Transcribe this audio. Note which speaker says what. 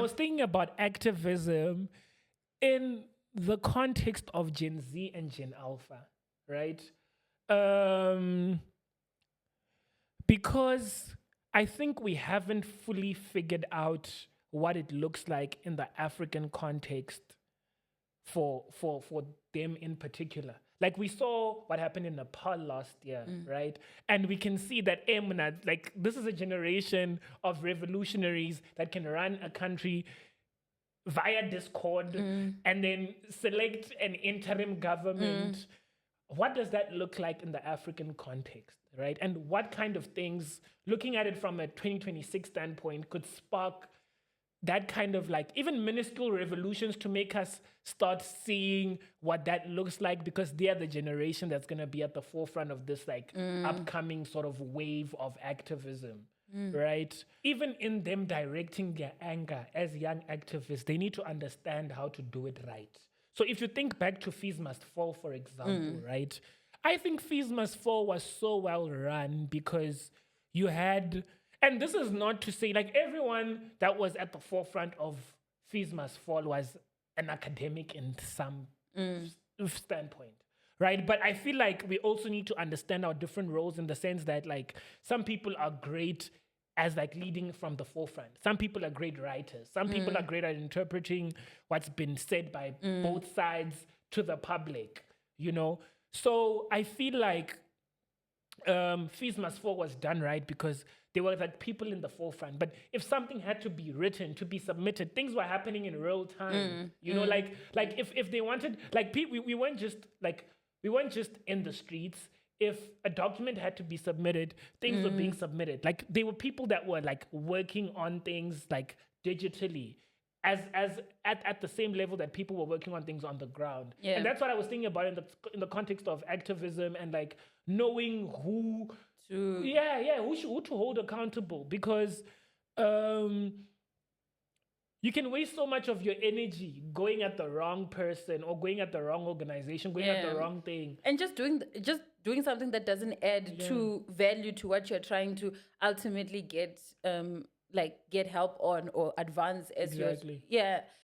Speaker 1: was thinking about activism in the context of Gen Z and Gen Alpha, right? Um, because I think we haven't fully figured out what it looks like in the African context for them in particular. Like we saw what happened in Nepal last year, right? And we can see that like this is a generation of revolutionaries that can run a country via Discord and then select an interim government. What does that look like in the African context, right? And what kind of things, looking at it from a 2026 standpoint, could spark that kind of like even minuscule revolutions to make us start seeing what that looks like, because they are the generation that's going to be at the forefront of this like upcoming sort of wave of activism, right? Even in them directing their anger as young activists, they need to understand how to do it right. So if you think back to Fees Must Fall, for example, right? I think Fees Must Fall was so well run because you had, and this is not to say like everyone that was at the forefront of Fees Must Fall was an academic in some standpoint, right? But I feel like we also need to understand our different roles in the sense that like some people are great as like leading from the forefront. Some people are great writers. Some people are great at interpreting what's been said by both sides to the public, you know? So I feel like Fees Must Fall was done right because there were like people in the forefront. But if something had to be written, to be submitted, things were happening in real time. You know, like if they wanted, like we weren't just in the streets. If a document had to be submitted, things were being submitted. Like there were people that were like working on things like digitally, as at the same level that people were working on things on the ground. And that's what I was thinking about in the context of activism and like knowing who to who to hold accountable, because you can waste so much of your energy going at the wrong person or going at the wrong organization, going at the wrong thing,
Speaker 2: and just doing something that doesn't add to value to what you're trying to ultimately get help on or advance as